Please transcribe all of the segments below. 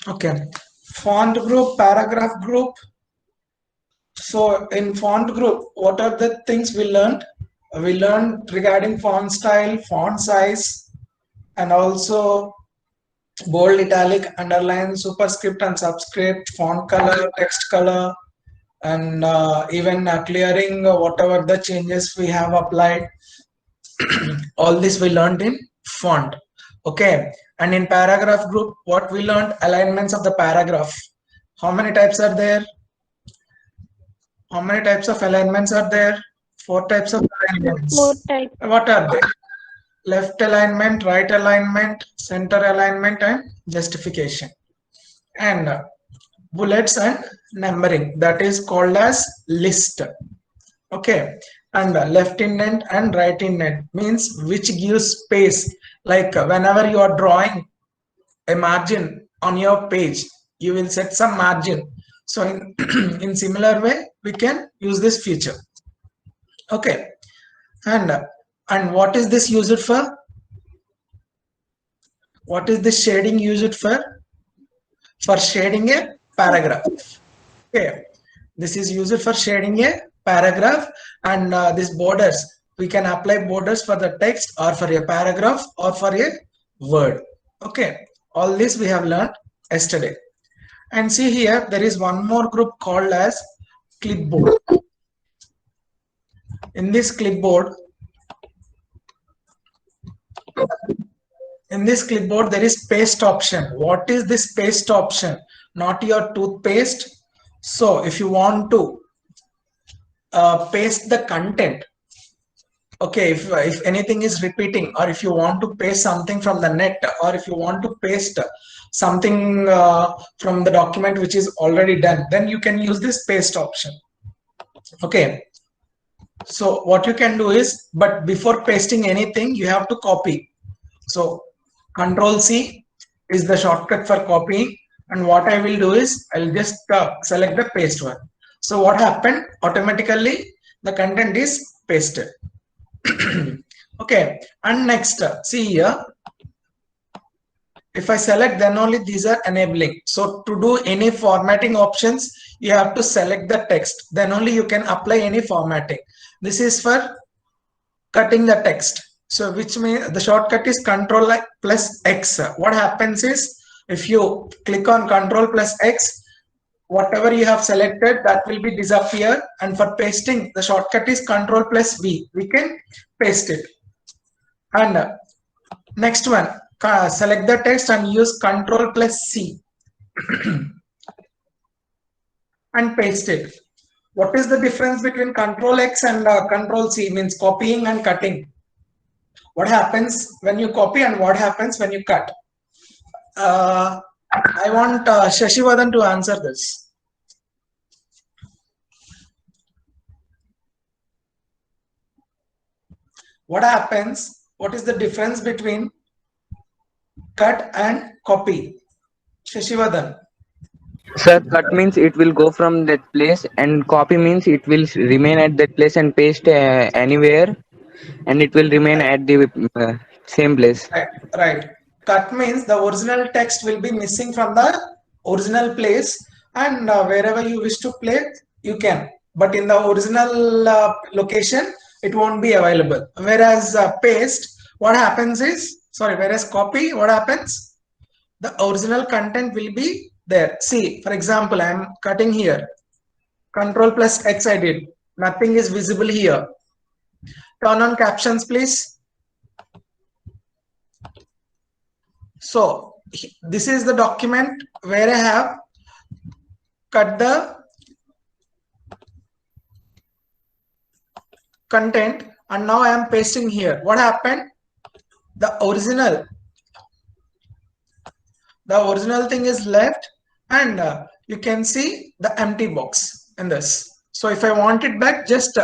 Okay, font group, paragraph group. So in font group, what are the things we learned? We learned regarding font style, font size, and also bold, italic, underline, superscript and subscript, font color, text color, and even clearing whatever the changes we have applied. All this we learned in font. Okay, and in paragraph group, what we learned, alignments of the paragraph. How many types are there? How many types of alignments are there? Four types of Four alignments. types. What are they? Left alignment, right alignment, center alignment, and justification. And bullets and numbering, that is called as list. Okay, and left indent and right indent means which gives space. Like whenever you are drawing a margin on your page, you will set some margin. So in, in similar way, we can use this feature. Okay, and what is this used for? What is this shading used for? For shading a paragraph. Okay, this is used for shading a paragraph, and these borders, we can apply borders for the text or for a paragraph or for a word. Okay, all this we have learned yesterday. And see here, there is one more group called as clipboard. In this clipboard, there is paste option. What is this paste option? Not your toothpaste. So if you want to paste the content, okay, if anything is repeating, or if you want to paste something from the net, or if you want to paste something from the document which is already done, then you can use this paste option. Okay, so what you can do is, but before pasting anything, you have to copy. So Control C is the shortcut for copying, and what I will do is I'll just select the paste one. So what happened, automatically the content is pasted. Okay, and next, see here, if I select, then only these are enabling. So to do any formatting options, you have to select the text, then only you can apply any formatting. This is for cutting the text. So which means the shortcut is Control plus X. What happens is, if you click on Control plus X, whatever you have selected, that will be disappear. And for pasting, the shortcut is Control plus V. We can paste it. And next one, select the text and use Control plus C and paste it. What is the difference between Control X and Control C? Means copying and cutting. What happens when you copy and what happens when you cut? I want Shashivadan to answer this. What happens? What is the difference between cut and copy? Shashivadan. Sir, cut means it will go from that place, and copy means it will remain at that place and paste anywhere, and it will remain at the same place. Right, right. Cut means the original text will be missing from the original place, and wherever you wish to play, you can. But in the original location, it won't be available. Whereas paste, what happens is, sorry, whereas copy, what happens? The original content will be there. See, for example, I am cutting here. Control plus X I did. Nothing is visible here. Turn on captions, please. So this is the document where I have cut the content, and now I am pasting here. What happened? The original thing is left, and you can see the empty box in this. So if I want it back, just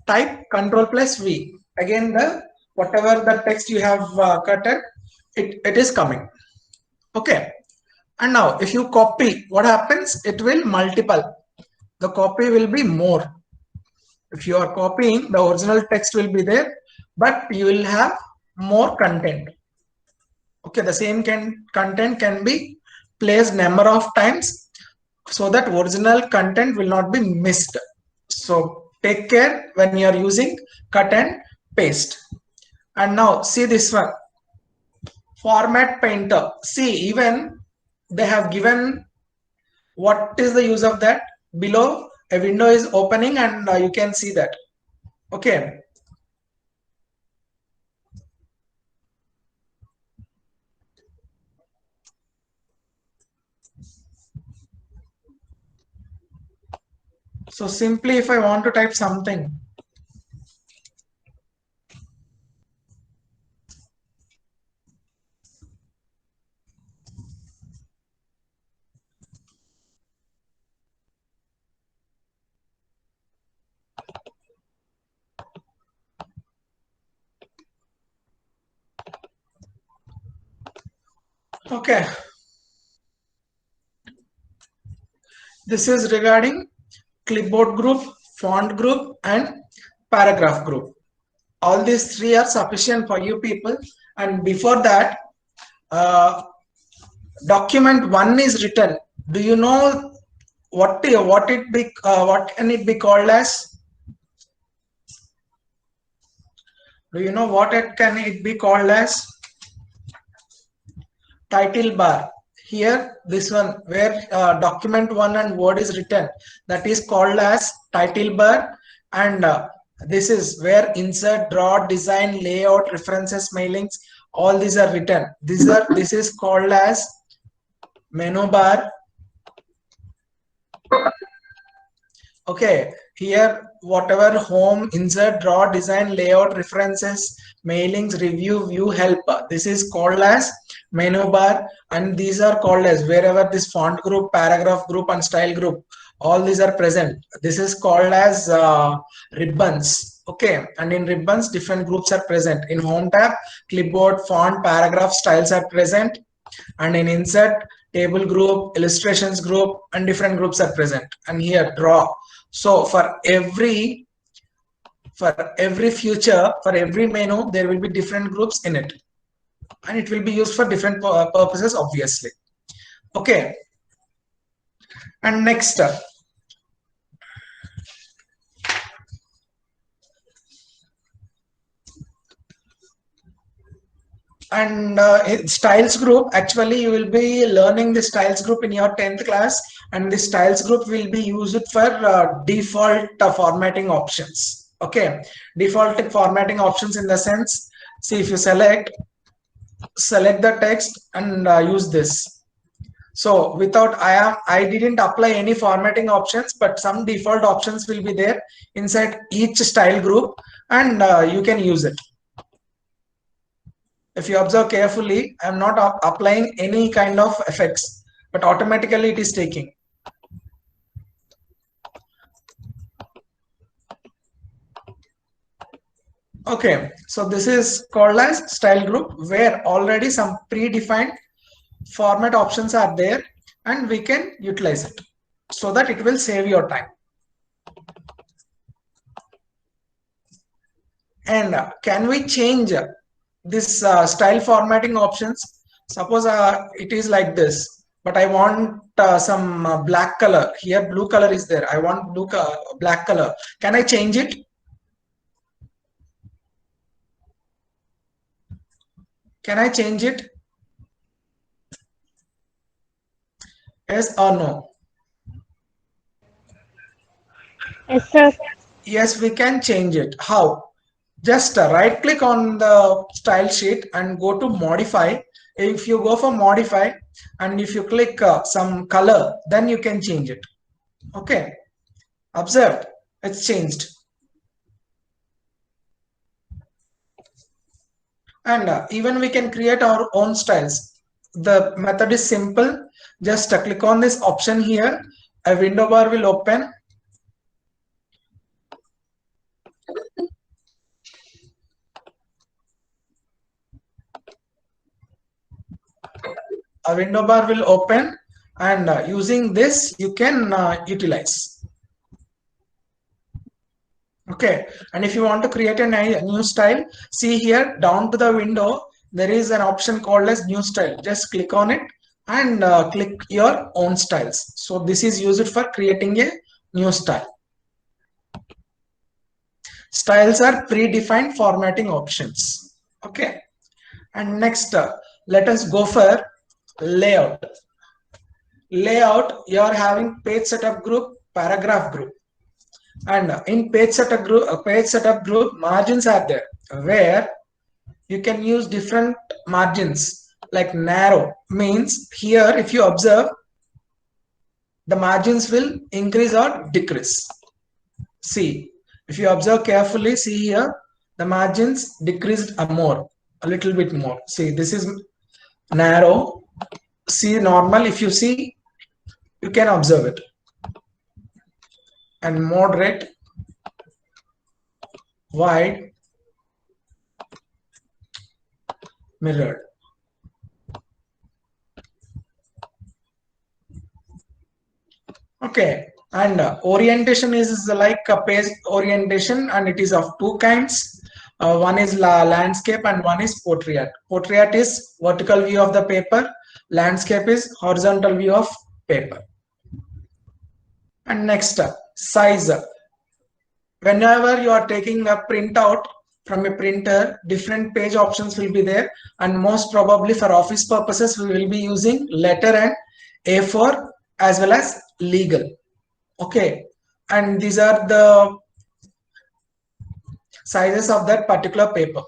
type Control plus V. Again, the whatever the text you have cut, it is coming. Okay, and now if you copy, what happens? It will multiple. The copy will be more. If you are copying, the original text will be there, but you will have more content. Okay, the same content can be place number of times so that original content will not be missed. So take care when you are using cut and paste. And now see this one, format painter. See, even they have given what is the use of that. Below a window is opening and you can see that. Okay. So simply if I want to type something, okay, this is regarding clipboard group, font group, and paragraph group. All these three are sufficient for you people. And before that, document one is written. Do you know what can it be called as? Do you know what can it be called as? Title bar. Here, this one where document one and word is written, that is called as title bar. And this is where insert, draw, design, layout, references, mailings, all these are written. This is called as menu bar. Okay, here whatever home, insert, draw, design, layout, references, mailings, review, view, help, this is called as menu bar. And these are called as wherever this font group, paragraph group, and style group, all these are present, this is called as ribbons. Okay, and in ribbons different groups are present. In home tab, clipboard, font, paragraph, styles are present. And in insert, table group, illustrations group, and different groups are present. And here draw. So for every feature, for every menu, there will be different groups in it, and it will be used for different purposes, obviously. Okay. And next, and styles group, actually you will be learning the styles group in your 10th class, and the styles group will be used for default formatting options. Okay, default formatting options in the sense, see, if you select the text and use this. So without I didn't apply any formatting options, but some default options will be there inside each style group, and you can use it. If you observe carefully, I'm not applying any kind of effects, but automatically it is taking. Okay, so this is called as style group, where already some predefined format options are there, and we can utilize it so that it will save your time. And can we change this style formatting options? Suppose it is like this, but I want some black color. Here blue color is there, I want black color. Can I change it? Can I change it? Yes or no? Yes, sir. Yes, we can change it. How? Just right click on the style sheet and go to modify. If you go for modify and if you click some color, then you can change it. Okay, observe, it's changed. And even we can create our own styles. The method is simple. Just click on this option here, a window bar will open. A window bar will open, and using this you can utilize. Okay, and if you want to create a new style, see here down to the window there is an option called as new style. Just click on it and click your own styles. So this is used for creating a new style. Styles are predefined formatting options. Okay. And next, let us go for layout. Layout, you are having page setup group, paragraph group. And in page setup group, margins are there where you can use different margins like narrow means here if you observe the margins will increase or decrease. See, if you observe carefully, see here the margins decreased a little bit more. See, this is narrow. See, normal, if you see, you can observe it. And moderate, wide, mirrored. Okay, and orientation is like a page orientation, and it is of two kinds. One is landscape and one is portrait. Portrait is vertical view of the paper. Landscape is horizontal view of paper. And next, size. Whenever you are taking a printout from a printer, different page options will be there, and most probably for office purposes we will be using letter and A4 as well as legal. Okay, and these are the sizes of that particular paper.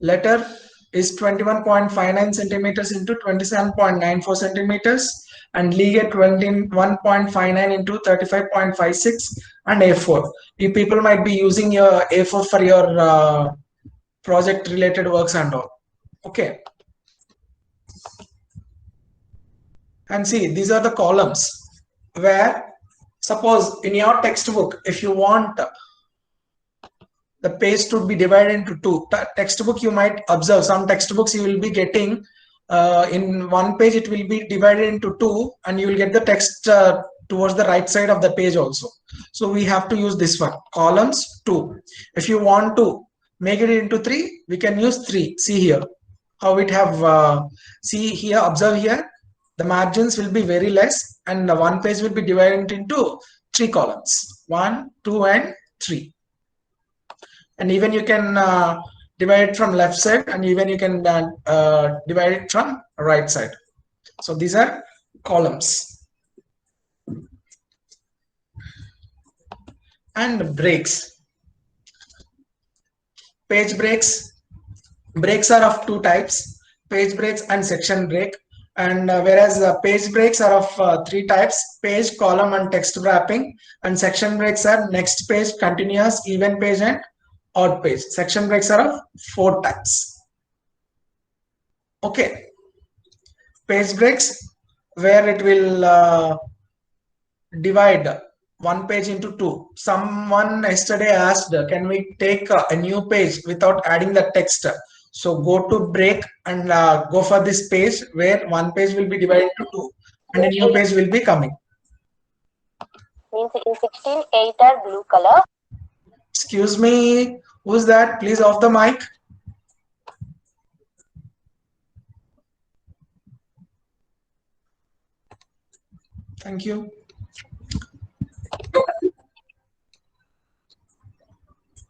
Letter is 21.59 centimeters into 27.94 centimeters, and legal 21.59 into 35.56, and A4. You people might be using your A4 for your project related works and all. Okay. And see, these are the columns where, suppose in your textbook, if you want the page to be divided into two, textbook you might observe some textbooks you will be getting in one page it will be divided into two, and you will get the text towards the right side of the page also. So we have to use this one, columns 2. If you want to make it into 3, we can use 3. See here how it have see here, observe here, the margins will be very less, and the one page will be divided into 3 columns, 1, 2 and 3. And even you can divide it from left side, and even you can divide it from right side. So these are columns. And breaks. Page breaks. Breaks are of two types, page breaks and section break. And whereas page breaks are of 3 types, page, column and text wrapping. And section breaks are next page, continuous, even page and odd page. Section breaks are of 4 types. Okay. Page breaks, where it will divide one page into 2. Someone yesterday asked, can we take a new page without adding the text? So go to break and go for this page where one page will be divided into 2 and a new page will be coming. Means in 16 8 are blue color. Excuse me, who's that? Please off the mic. Thank you.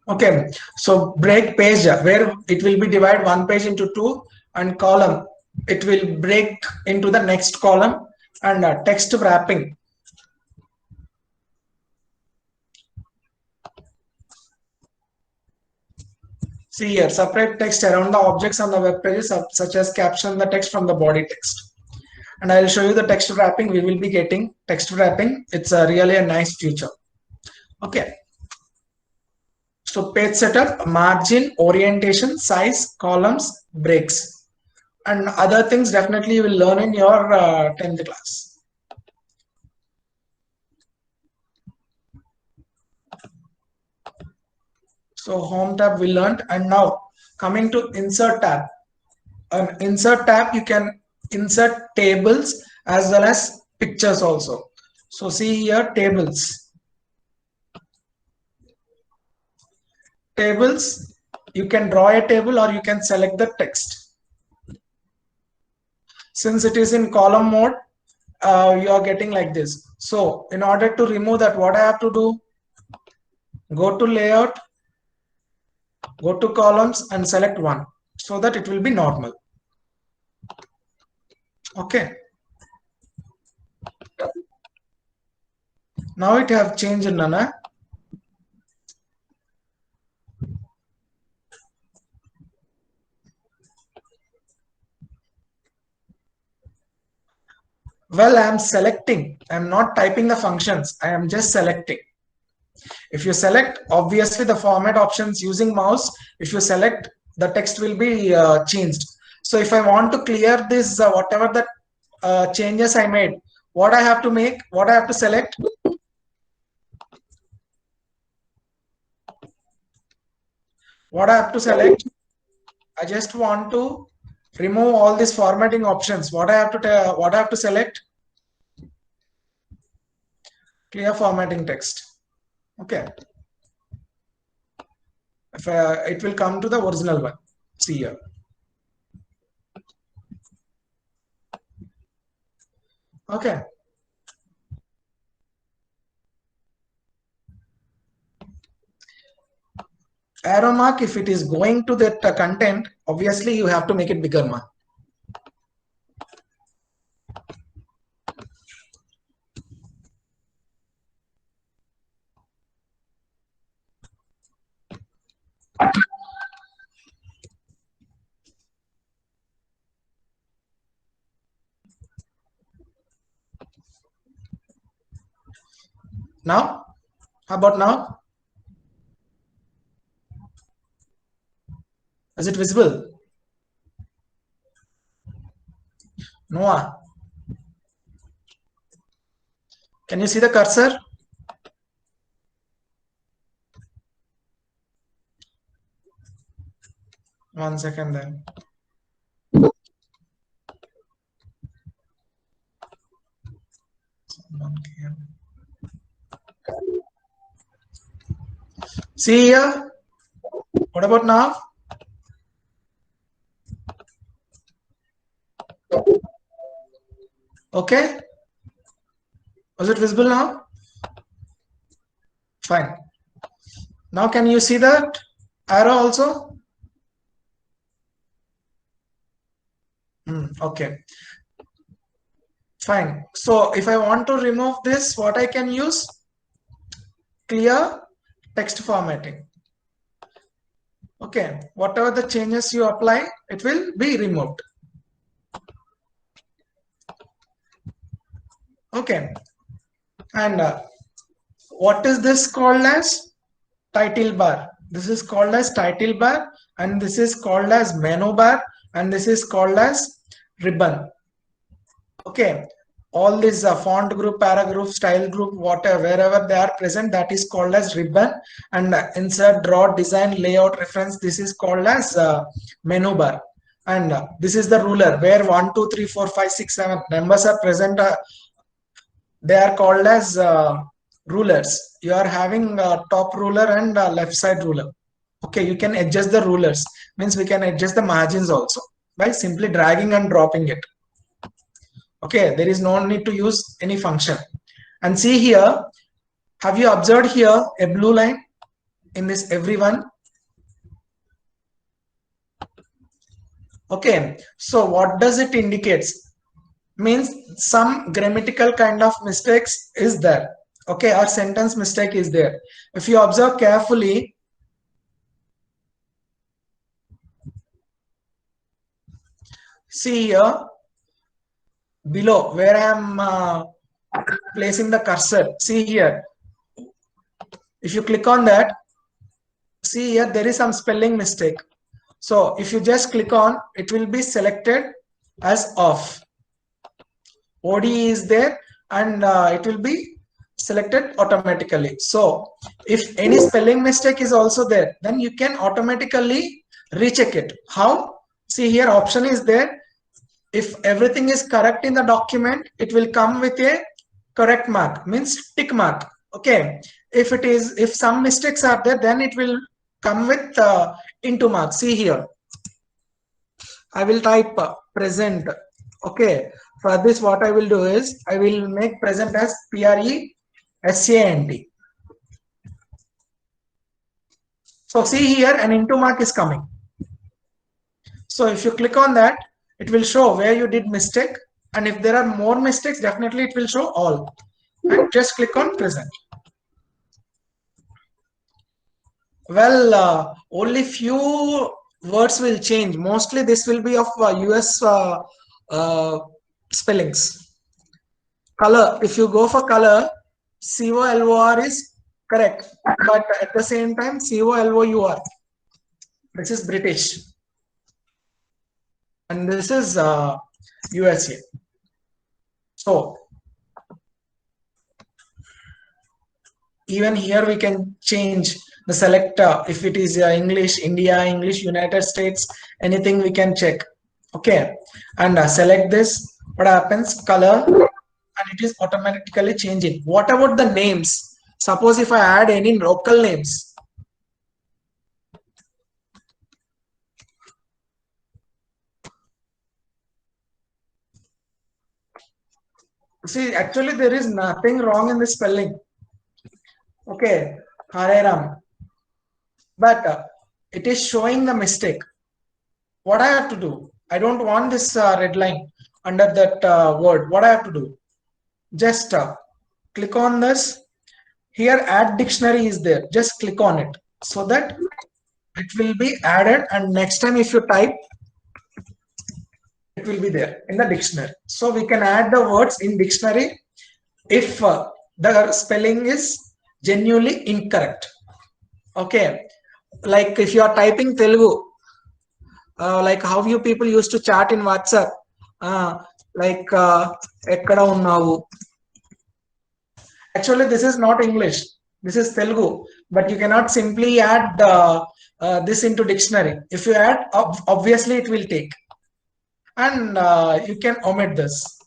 Okay, so break page where it will be divide one page into 2, and column it will break into the next column. And text wrapping. See here, separate text around the objects on the web pages such as caption the text from the body text. And I will show you the text wrapping. We will be getting text wrapping. It's really a nice feature. Okay. So page setup, margin, orientation, size, columns, breaks, and other things definitely you will learn in your 10th class. So home tab we learned, and now coming to insert tab. Insert tab, you can insert tables as well as pictures also. So see here, tables. Tables, you can draw a table or you can select the text. Since it is in column mode, you are getting like this. So in order to remove that, what I have to do? Go to layout, go to columns and select one so that it will be normal. Okay. Now it have changed, Nana. Well, I am selecting. I am not typing the functions. I am just selecting. If you select, obviously the format options using mouse, if you select, the text will be changed. So if I want to clear this, whatever the changes I made, what I have to make, what I have to select? What I have to select? I just want to remove all these formatting options. What I have to select? Clear formatting text. Okay. If it will come to the original one. See here. Okay. Arrow mark, if it is going to that content, obviously you have to make it bigger mark. Now, how about now? Is it visible? Noah, can you see the cursor? One second then. See here. What about now? Okay. Was it visible now? Fine. Now can you see that arrow also? Okay. Fine. So if I want to remove this, what I can use? Clear text formatting. Okay. Whatever the changes you apply, it will be removed. Okay. And what is this called as? Title bar. This is called as title bar, and this is called as menu bar, and this is called as ribbon. Okay. All these font group, paragraph, style group, whatever, wherever they are present, that is called as ribbon. And insert, draw, design, layout, reference, this is called as menu bar. And this is the ruler where 1, 2, 3, 4, 5, 6, 7 numbers are present. They are called as rulers. You are having top ruler and left side ruler. Okay, you can adjust the rulers. Means we can adjust the margins also by simply dragging and dropping it. Okay, there is no need to use any function. And see here, have you observed here a blue line in this everyone? Okay, so what does it indicates? Means some grammatical kind of mistakes is there. Okay, our sentence mistake is there. If you observe carefully, see here below where I am placing the cursor. See here, if you click on that, see here there is some spelling mistake. So if you just click on, it will be selected as off. OD is there, and it will be selected automatically. So if any spelling mistake is also there, then you can automatically recheck it. How? See here, option is there. If everything is correct in the document, it will come with a correct mark, means tick mark. Okay. If some mistakes are there, then it will come with into mark. See here, I will type present Okay, for this what I will do is I will make present as present. So see here an into mark is coming. So if you click on that, it will show where you did mistake, and if there are more mistakes, definitely it will show all. And just click on present. Well, only few words will change. Mostly this will be of US spellings. Color, if you go for color, COLOR is correct, but at the same time COLOUR. This is British, and this is USA. So even here we can change the selector. If it is English India, English United States, anything we can check. Okay, and select this. What happens? Color, and it is automatically changing. What about the names? Suppose if I add any local names. See, actually there is nothing wrong in the spelling. Okay, Hare Ram. But it is showing the mistake. What I have to do? I don't want this red line under that word. What I have to do? Just click on this. Here add dictionary is there. Just click on it so that it will be added, and next time if you type, it will be there in the dictionary. So we can add the words in dictionary if the spelling is genuinely incorrect. Okay, like if you are typing Telugu, like how you people used to chat in WhatsApp, like ekkada unnavu. Actually, this is not English. This is Telugu, but you cannot simply add this into dictionary. If you add, obviously it will take, and you can omit this.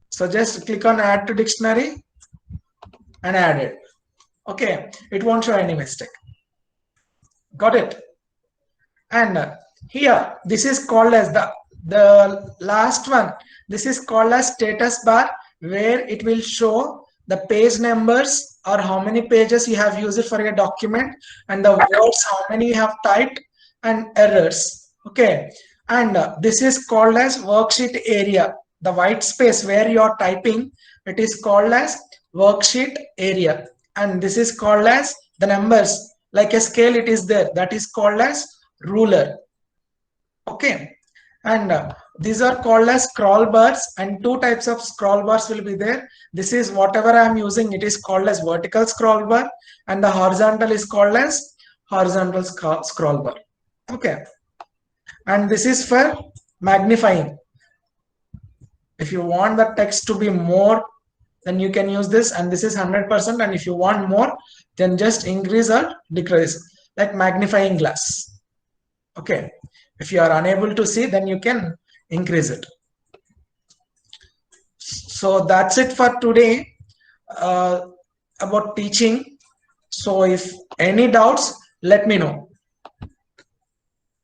So just click on add to dictionary and add it. Okay, it won't show any mistake. Got it? And here, this is called as the last one. This is called as status bar, where it will show the page numbers or how many pages you have used for your document, and the words how many you have typed, and errors. Okay, and this is called as worksheet area. The white space where you are typing, it is called as worksheet area, and this is called as the numbers, like a scale it is there, that is called as ruler. Okay, and these are called as scroll bars, and two types of scroll bars will be there. This is whatever I am using, it is called as vertical scroll bar, and the horizontal is called as horizontal scroll bar. Okay, and this is for magnifying. If you want the text to be more, then you can use this, and this is 100%, and if you want more, then just increase or decrease, like magnifying glass. Okay, if you are unable to see, then you can increase it. So that's it for today about teaching. So if any doubts, let me know.